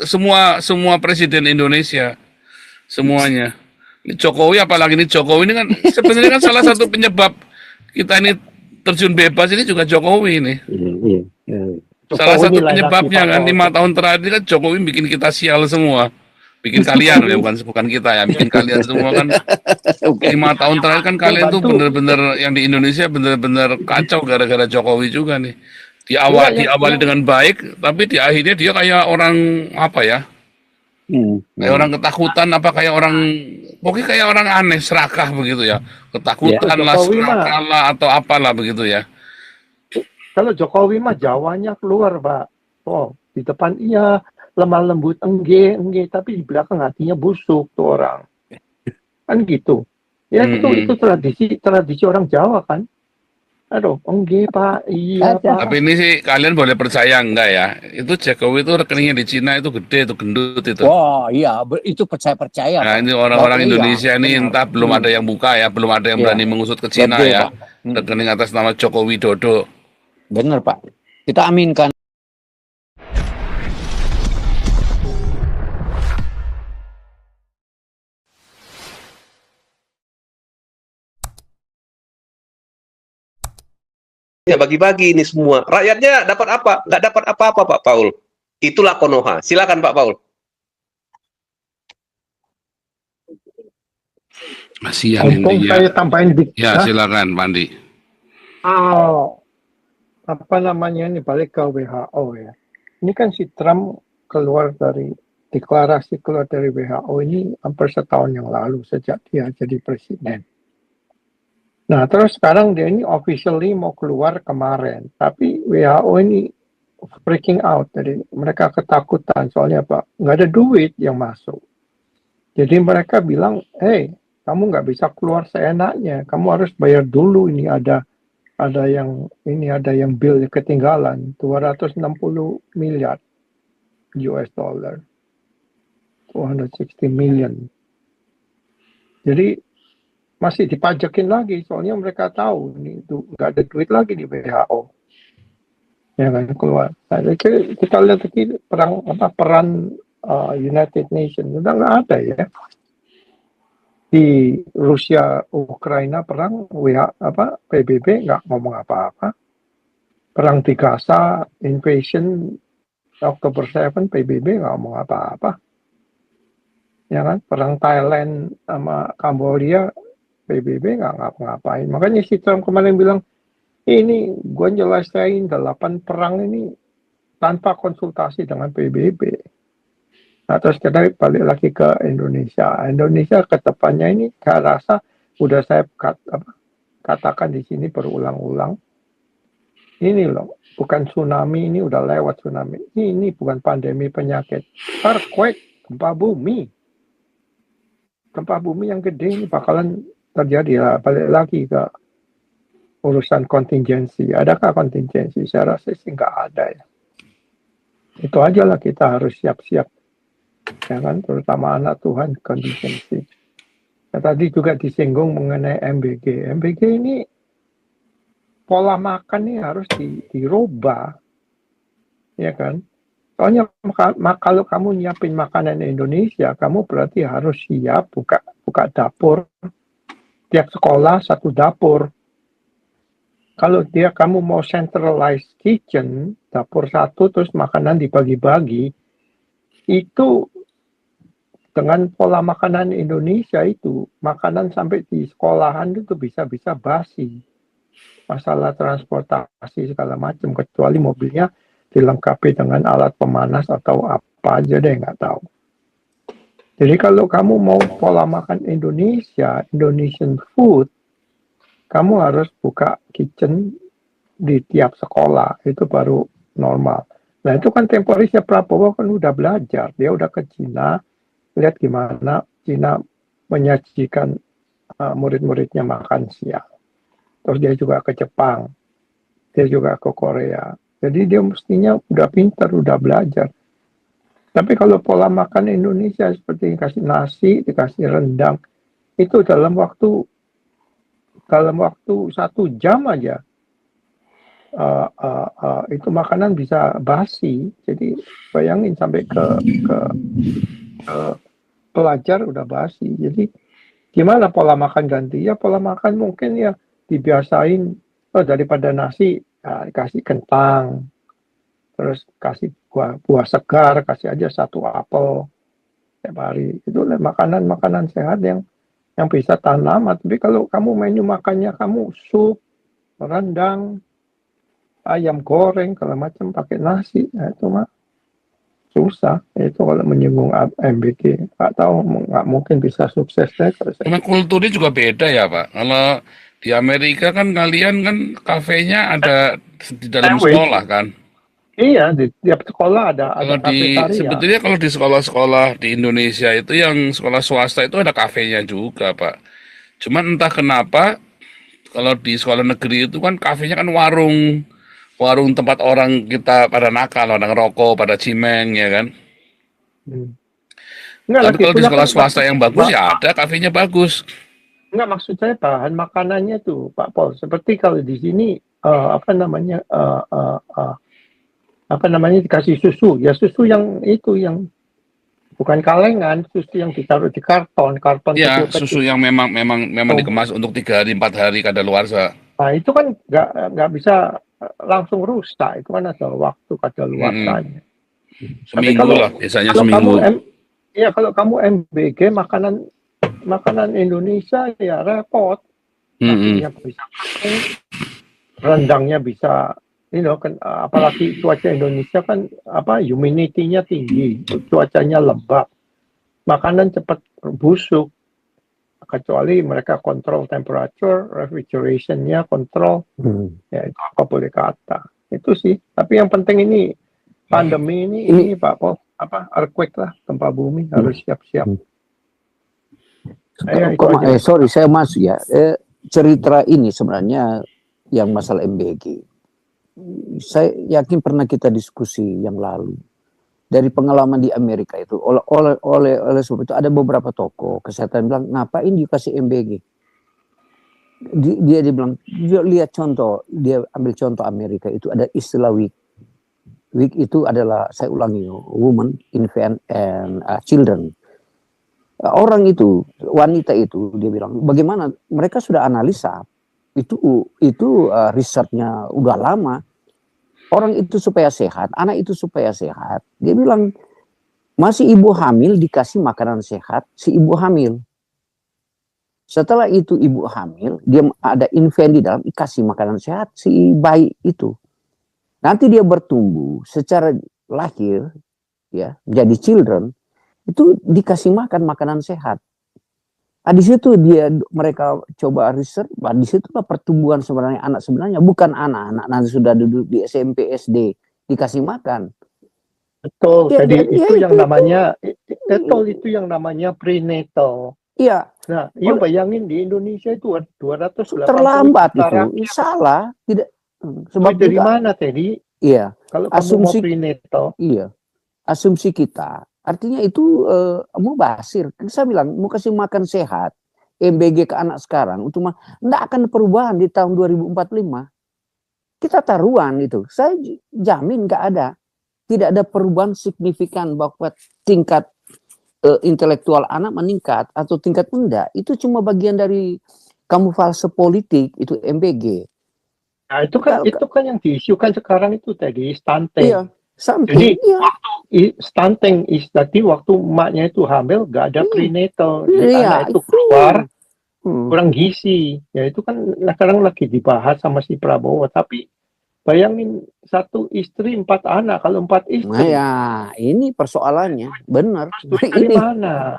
semua presiden Indonesia semuanya. Ini Jokowi, apalagi ini Jokowi ini kan sebenarnya kan salah satu penyebab kita ini terjun bebas ini juga Jokowi ini. Iya, iya. Salah Jokowi satu inilah yang penyebabnya kan aktivator. 5 tahun terakhir ini kan Jokowi bikin kita sial semua. Bikin kalian ya, bukan kita ya, bikin kalian semua kan. Oke. 5 tahun terakhir kan kalian tuh Bantu. bener-bener yang di Indonesia bener-bener kacau gara-gara Jokowi juga nih. Iya, Diawali dengan baik, tapi di akhirnya dia kayak orang apa ya? Kayak orang ketakutan apa kayak orang pokoknya kayak orang aneh, serakah begitu ya. Ketakutan lah, Jokowi mah, serakah lah atau apalah begitu ya. kalau Jokowi mah Jawanya keluar, Pak. Oh, di depan iya lemah lembut enggak, tapi di belakang hatinya busuk tuh orang. Kan gitu. Ya itu tradisi orang Jawa kan. Aduh, enggak Pak, iya Pak. Tapi ini sih kalian boleh percaya enggak ya? Itu Jokowi itu rekeningnya di Cina itu gede, itu gendut itu. Wah, iya, itu percaya, Nah, Pak. ini orang-orang Iya, Indonesia ini benar. entah belum ada yang buka ya, belum ada yang Iya. berani mengusut ke Cina Gede, ya. Pak. Rekening atas nama Joko Widodo. Benar, Pak. Kita aminkan. Ya bagi-bagi ini semua. Rakyatnya dapat apa? Nggak dapat apa-apa, Pak Paul. Itulah Konoha. Silakan Pak Paul. Kasihan Untung intinya. saya tambahin dikit. Ya, silakan Pandi. Apa namanya ini balik ke WHO ya. Ini kan si Trump keluar dari deklarasi keluar dari WHO ini hampir setahun yang lalu sejak dia jadi presiden. Nah, terus sekarang dia ini officially mau keluar kemarin, tapi WHO ini freaking out, jadi mereka ketakutan soalnya apa? Nggak ada duit yang masuk. Jadi mereka bilang, hey, kamu nggak bisa keluar seenaknya, kamu harus bayar dulu, ini ada yang bill ketinggalan 260 miliar US dollar, 260 million. Jadi masih dipajakin lagi, soalnya mereka tahu ini itu nggak ada duit lagi di WHO, ya kan keluar. Nah, kita lihat lagi peran United Nations udah nggak ada ya. Di Rusia Ukraina perang, PBB nggak ngomong apa-apa. Perang di Gaza, invasion October 7, PBB nggak ngomong apa-apa. Ya kan, perang Thailand sama Kamboja, PBB nggak ngapa-ngapain. Makanya si Trump kemarin bilang, ini gue jelasin 8 perang ini tanpa konsultasi dengan PBB. Nah, terus kita balik lagi ke Indonesia. Indonesia ke depannya ini saya rasa udah saya katakan di sini berulang-ulang. Ini loh, bukan tsunami, ini udah lewat tsunami. Ini bukan pandemi penyakit. Earthquake, gempa bumi. Gempa bumi yang gede ini bakalan terjadi lah. Balik lagi ke urusan kontingensi. Adakah kontingensi? Saya rasa sih nggak ada ya. Itu aja lah, kita harus siap-siap. Ya kan, terutama anak Tuhan, kontingensi. Nah, tadi juga disinggung mengenai MBG. MBG ini pola makan ini harus dirubah. Ya kan? Soalnya kalau kamu nyiapin makanan Indonesia, kamu berarti harus siap buka dapur. Tiap sekolah satu dapur. Kalau kamu mau centralized kitchen, dapur satu terus makanan dibagi-bagi, itu dengan pola makanan Indonesia itu, makanan sampai di sekolahan itu bisa-bisa basi. Masalah transportasi segala macam, kecuali mobilnya dilengkapi dengan alat pemanas atau apa aja deh, nggak tahu. Jadi kalau kamu mau pola makan Indonesia, Indonesian food, kamu harus buka kitchen di tiap sekolah, itu baru normal. Nah itu kan temporisnya Prabowo kan udah belajar, dia udah ke Cina, lihat gimana Cina menyajikan murid-muridnya makan siang. Terus dia juga ke Jepang, dia juga ke Korea. Jadi dia mestinya udah pintar, udah belajar. Tapi kalau pola makan Indonesia seperti dikasih nasi, dikasih rendang, itu dalam waktu 1 jam aja itu makanan bisa basi. Jadi bayangin sampai ke pelajar udah basi. Jadi gimana pola makan ganti? Ya pola makan mungkin ya dibiasain, daripada nasi kasih kentang, terus kasih buah segar, kasih aja 1 apel tiap hari. Itu makanan sehat yang bisa tahan lama. Tapi kalau kamu menu makannya kamu sup, rendang, ayam goreng, kalau macam pakai nasi, itu mah susah. Itu kalau menyinggung MBG, nggak tahu, nggak mungkin bisa sukses deh kalau saya. Karena kulturnya juga beda ya Pak. Kalau di Amerika kan kalian kan kafenya ada di dalam Sandwich. sekolah kan. Iya, di tiap sekolah ada Kalau kafetaria. sebetulnya kalau di sekolah-sekolah di Indonesia itu yang sekolah swasta itu ada kafenya juga Pak. Cuman entah kenapa kalau di sekolah negeri itu kan kafenya kan warung, warung tempat orang kita pada nakal, pada ngerokok, pada cimeng ya kan. Hmm. Enggak, Tapi lagi kalau di pula sekolah kan swasta yang bagus ya ada kafenya bagus. enggak, maksud saya bahan makanannya tuh Pak Pol. Seperti kalau di sini dikasih susu, ya susu yang itu yang bukan kalengan, susu yang ditaruh di karton Ya, kecil-kecil. susu yang memang Oh. dikemas untuk 3 hari 4 hari kadaluarsa. Nah, itu kan nggak bisa langsung rusak, itu kan ada waktu kadaluarsanya. Tapi Seminggu lah, biasanya kalau seminggu. kalau kamu MBG makanan Indonesia ya repot. Nasinya bisa kering, rendangnya bisa, apalagi cuaca Indonesia kan humidity-nya tinggi, cuacanya lembab, makanan cepat busuk. Kecuali mereka kontrol temperature, refrigeration-nya kontrol, ya itu apa boleh kata. Itu sih. Tapi yang penting ini pandemi ini Pak Pol, earthquake lah, gempa bumi, harus siap-siap. Sorry, saya masuk ya. Cerita ini sebenarnya yang masalah MBG. Saya yakin pernah kita diskusi yang lalu. Dari pengalaman di Amerika itu, oleh sebab itu ada beberapa tokoh kesehatan bilang, ngapain dikasih MBG? Dia bilang, lihat contoh, dia ambil contoh Amerika itu ada istilah WIC. WIC itu adalah, saya ulangi, Women, Infant, and Children. Orang itu, wanita itu, dia bilang, bagaimana mereka sudah analisa, itu risetnya udah lama. Orang itu supaya sehat, anak itu supaya sehat. Dia bilang, masih ibu hamil dikasih makanan sehat, si ibu hamil. Setelah itu ibu hamil, dia ada infant di dalam, dikasih makanan sehat, si bayi itu. Nanti dia bertumbuh secara lahir, ya, jadi children, itu dikasih makan makanan sehat. Nah, di situ mereka coba riset, di situlah pertumbuhan sebenarnya anak sebenarnya, bukan anak nanti sudah duduk di SMP SD dikasih makan. Betul. Ya, jadi itu yang namanya prenatal. Iya. Nah, you bayangin di Indonesia itu 280 terlambat itu. Salah, tidak. Sebab dari mana Teddy? Iya. Kalau asumsi kamu mau prenatal. Iya. Asumsi kita. Artinya itu mubasir. Saya bilang mau kasih makan sehat, MBG ke anak sekarang, enggak akan perubahan di tahun 2045. Kita taruhan itu. Saya jamin enggak ada. Tidak ada perubahan signifikan bahwa tingkat intelektual anak meningkat atau tingkat enggak. Itu cuma bagian dari kamuflase politik, itu MBG. Nah, itu kan yang diisukan sekarang itu tadi stunting. Iya. Jadi waktu stunting tadi waktu emaknya itu hamil gak ada prenatal, anak itu keluar kurang gizi. Ya itu kan sekarang lagi dibahas sama si Prabowo. Tapi bayangin 1 istri 4 anak, kalau 4 istri. Nah ya ini persoalannya, benar. Ini mana?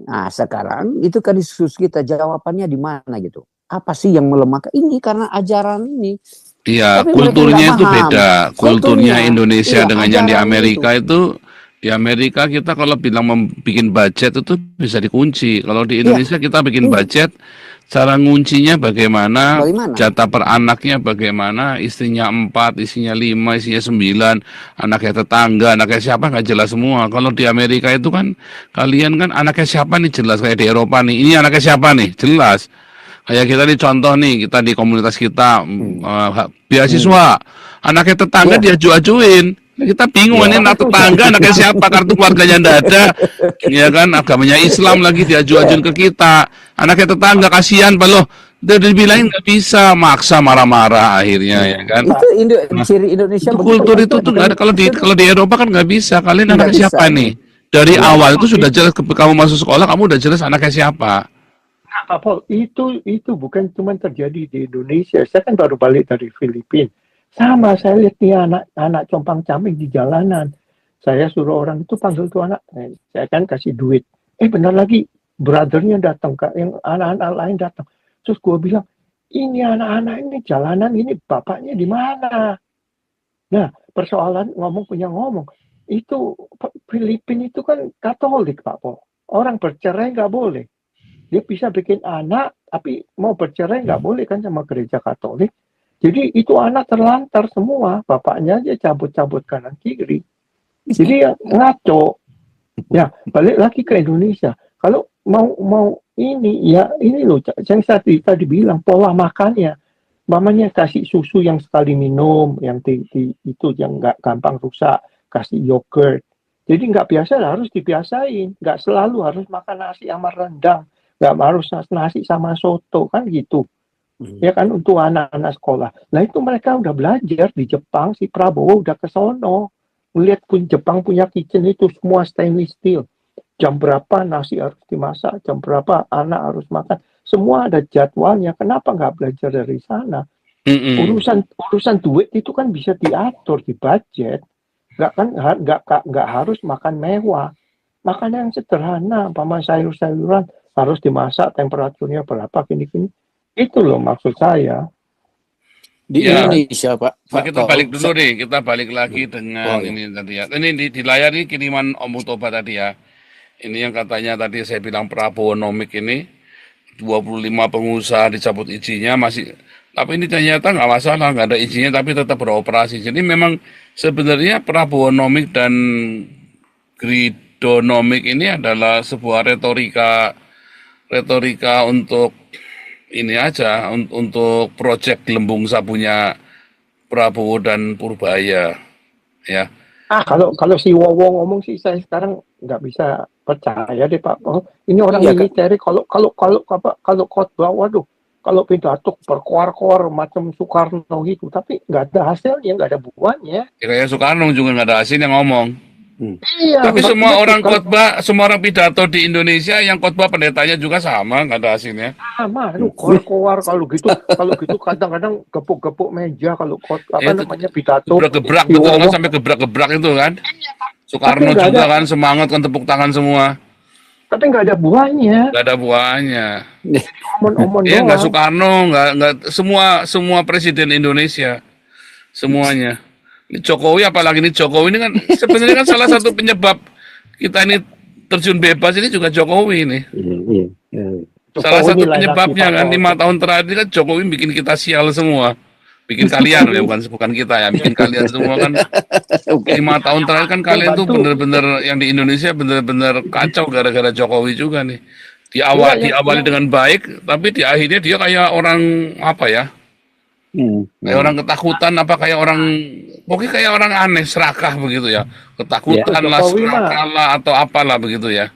Nah sekarang itu kan diskusi kita, jawabannya di mana gitu? Apa sih yang melemahkan ini? Karena ajaran ini. Iya, tapi kulturnya itu beda. Kulturnya Indonesia dengan yang di Amerika itu. Di Amerika kita kalau bilang bikin budget itu bisa dikunci. Kalau di Indonesia kita bikin budget, cara nguncinya bagaimana, jatah per anaknya bagaimana, istrinya 4, istrinya 5, istrinya 9, anaknya tetangga, anaknya siapa nggak jelas semua. Kalau di Amerika itu kan kalian kan anaknya siapa nih jelas, kayak di Eropa nih. Ini anaknya siapa nih jelas. Kayak kita nih contoh nih, kita di komunitas kita beasiswa, anaknya tetangga dia aju-ajuin. Kita bingung ini anak tetangga, anaknya siapa, kartu keluarganya ndak ada, ya kan, agamanya Islam lagi diaju-ajuin ke kita. Anaknya tetangga kasihan, Pak loh. Dia dibilangin nggak bisa, maksa marah-marah akhirnya ya kan. Itu ciri Indonesia. Itu kultur itu tuh nggak ada. Kalau di Eropa kan nggak bisa. Kalian anaknya siapa nih? Dari awal itu sudah jelas kamu masuk sekolah, kamu udah jelas anaknya siapa. Pak Paul, itu bukan cuma terjadi di Indonesia. Saya kan baru balik dari Filipina. Sama, saya lihat nih anak compang-camping di jalanan. Saya suruh orang itu panggil tuh anak. Saya kan kasih duit. Benar lagi, brothernya datang, yang anak-anak lain datang. Terus gue bilang, ini anak-anak ini jalanan ini bapaknya di mana? Nah, persoalan punya ngomong. Itu Filipina itu kan Katolik, Pak Paul. Orang bercerai nggak boleh. Dia bisa bikin anak, tapi mau bercerai nggak boleh kan sama gereja Katolik. Jadi itu anak terlantar semua, bapaknya aja cabut-cabut kanan kiri. Jadi ya ngaco. Ya, balik lagi ke Indonesia. Kalau mau ini, ya ini loh, yang tadi bilang pola makannya. Mamanya kasih susu yang sekali minum, yang itu yang nggak gampang rusak, kasih yogurt. Jadi nggak biasa, harus dibiasain. Nggak selalu harus makan nasi sama rendang. Nggak harus nasi sama soto, kan gitu. Ya kan, untuk anak-anak sekolah. Nah itu mereka udah belajar di Jepang, si Prabowo udah ke sono. Melihat Jepang punya kitchen itu semua stainless steel. Jam berapa nasi harus dimasak, jam berapa anak harus makan. Semua ada jadwalnya. Kenapa nggak belajar dari sana? Urusan duit itu kan bisa diatur di budget. Nggak harus makan mewah. Makan yang sederhana, paman sayur-sayuran harus dimasak, temperaturnya berapa, gini-gini. Itu loh maksud saya. Di Indonesia, Pak. Kita balik dulu nih, kita balik lagi dengan ini tadi ya. Ini di layar ini kiriman Om Utoba tadi ya. Ini yang katanya tadi saya bilang Prabowonomik ini 25 pengusaha dicabut izinnya masih, tapi ini ternyata nggak masalah, nggak ada izinnya tapi tetap beroperasi. Jadi memang sebenarnya Prabowonomik dan Gridonomik ini adalah sebuah retorika untuk ini aja, untuk proyek gelembung sabunya Prabowo dan Purbaya ya. Kalau si Wowo ngomong sih saya sekarang nggak bisa percaya deh Pak. Ini orang militer, kalau khotbah, waduh, kalau pidato berkoar-koar macam Soekarno gitu, tapi nggak ada hasilnya, nggak ada buahnya. Ya, kayak Soekarno juga nggak ada hasilnya ngomong. Iya, tapi semua orang khotbah, semua orang pidato di Indonesia yang khotbah pendetanya juga sama, nggak ada hasilnya. Sama, lu koar-koar kalau gitu kadang-kadang gepuk-gepuk meja kalau namanya pidato. Gebrak-gebrak gitu kan, sampai gebrak-gebrak itu kan. Soekarno juga kan semangat kan, tepuk tangan semua. Tapi nggak ada buahnya. Nggak ada buahnya. Omon-omon doang. Nggak Soekarno, nggak semua presiden Indonesia, semuanya. Ini Jokowi, apalagi ini Jokowi ini kan sebenarnya kan salah satu penyebab kita ini terjun bebas ini juga Jokowi ini. Salah satu penyebabnya kan 5 tahun terakhir kan Jokowi bikin kita sial semua. Bikin kalian ya, bukan kita ya, bikin kalian semua kan. 5 tahun terakhir kan kalian tuh bener-bener yang di Indonesia bener-bener kacau gara-gara Jokowi juga nih. Diawali dengan baik, tapi di akhirnya dia kayak orang apa ya? Kayak orang ketakutan, kayak orang, pokoknya kayak orang aneh, serakah begitu ya, ketakutan lah, serakah lah, atau apalah begitu ya.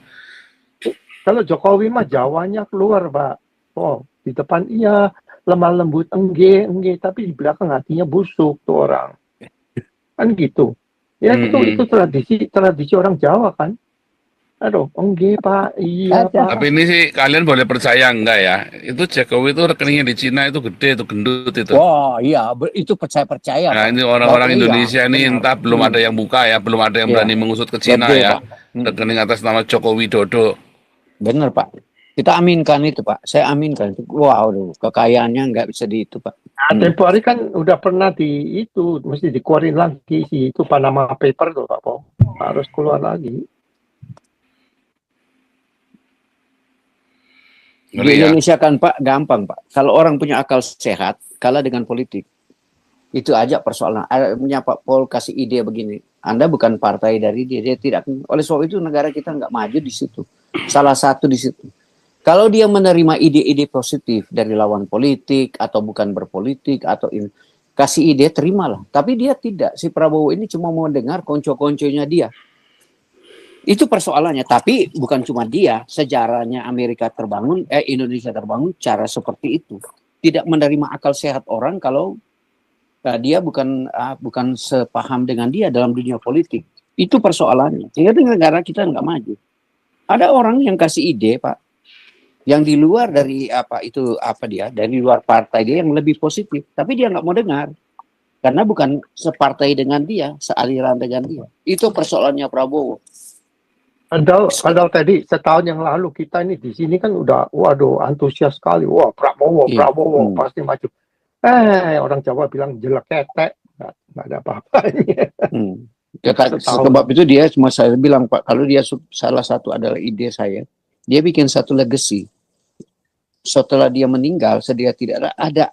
Kalau Jokowi mah Jawanya keluar Pak. Di depan iya lemah lembut, engge, tapi di belakang hatinya busuk tuh orang. Kan gitu. Ya itu tradisi orang Jawa kan. Aduh, engge Pak, iya Pak. Tapi ini sih kalian boleh percaya enggak ya? Itu Jokowi itu rekeningnya di Cina itu gede, itu gendut itu. Wah, iya, itu percaya. Nah, ini orang-orang Indonesia ini entah belum ada yang buka ya, belum ada yang berani mengusut ke Cina ya. Rekening atas nama Joko Widodo. Benar Pak. Kita aminkan itu Pak. Saya aminkan itu. Wow, kekayaannya nggak bisa di itu Pak. Tempo hari kan udah pernah mesti dikeluarin lagi sih itu Panama Paper tuh Pak Po. Harus keluar lagi. Di Indonesia kan Pak gampang Pak. Kalau orang punya akal sehat, kalah dengan politik. Itu aja persoalan. Punya Pak Paul kasih ide begini. Anda bukan partai dari dia tidak. Oleh sebab itu negara kita nggak maju di situ. Salah satu di situ. Kalau dia menerima ide-ide positif dari lawan politik atau bukan berpolitik atau kasih ide, terimalah. Tapi dia tidak. Si Prabowo ini cuma mau dengar konco-konconya dia. Itu persoalannya. Tapi bukan cuma dia. Sejarahnya Amerika terbangun, Indonesia terbangun cara seperti itu. Tidak menerima akal sehat orang kalau dia bukan sepaham dengan dia dalam dunia politik. Itu persoalannya. Sehingga negara kita nggak maju. Ada orang yang kasih ide, Pak, yang di luar dari dari luar partai dia yang lebih positif, tapi dia nggak mau dengar karena bukan separtai dengan dia, sealiran dengan dia. Itu persoalannya Prabowo. Padahal tadi setahun yang lalu kita ini di sini kan udah waduh antusias sekali, wah Prabowo pasti maju. Orang Jawa bilang jelek ketek, nggak ada apa-apanya. Ya, sebab itu dia cuma saya bilang, Pak, kalau dia salah satu adalah ide saya. Dia bikin satu legacy. Setelah dia meninggal, sedia tidak ada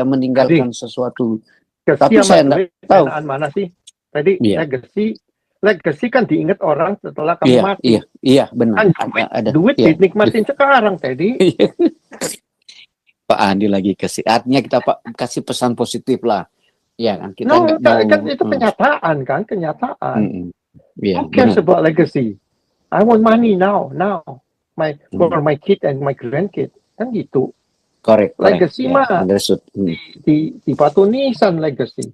meninggalkan sesuatu. Tapi saya tidak tahu mana sih. Tadi legacy kan diingat orang setelah kamu mati. Iya, benar. Kan duit dinikmatin sekarang, tadi. Pak Andi lagi kasih. Artinya kita kasih pesan positif lah. Ya kan, kita kan itu kenyataan. Yeah, Who cares about legacy? I want money now. For my kid and my grandkid. Kan gitu. Correct. Legacy mah di batu nisan legacy.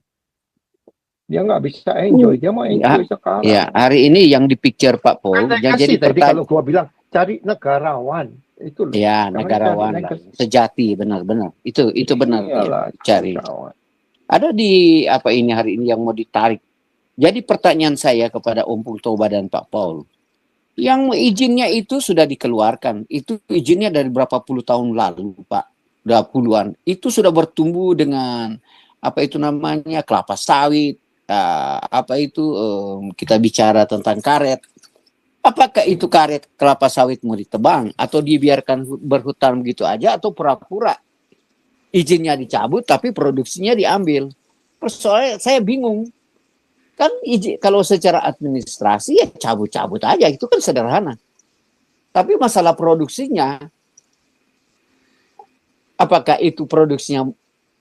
Dia nggak bisa enjoy. Dia mau enjoy sekarang. Ya, hari ini yang dipikir Pak Paul. Jadi kalau gua bilang cari negarawan. Itu loh. Ya, negarawan lah. Sejati, benar-benar. Itu benar. Iyalah, cari. Ada di hari ini yang mau ditarik. Jadi pertanyaan saya kepada Om Purtoba dan Pak Paul. Yang izinnya itu sudah dikeluarkan. Itu izinnya dari berapa puluh tahun lalu, Pak. Udah puluhan. Itu sudah bertumbuh dengan kelapa sawit. Kita bicara tentang karet. Apakah itu karet kelapa sawit mau ditebang atau dibiarkan berhutan begitu aja atau pura-pura izinnya dicabut tapi produksinya diambil? Soalnya saya bingung. Kan kalau secara administrasi ya cabut-cabut aja, itu kan sederhana. Tapi masalah produksinya, apakah itu produksinya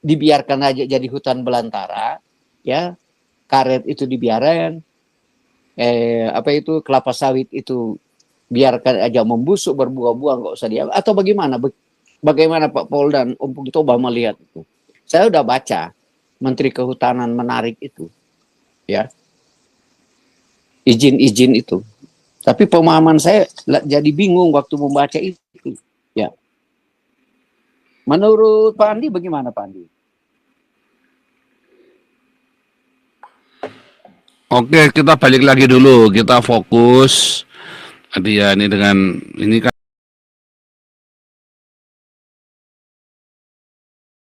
dibiarkan aja jadi hutan belantara, ya karet itu dibiarkan, kelapa sawit itu biarkan aja membusuk berbuah-buah nggak usah diambil, atau bagaimana? Bagaimana Pak Paul dan Om Purtoba melihat itu? Saya udah baca Menteri Kehutanan menarik itu. Ya, izin itu. Tapi pemahaman saya jadi bingung waktu membaca itu. Ya, menurut Pak Andi bagaimana, Pak Andi? Oke, kita balik lagi dulu. Kita fokus. Ini dengan ini kan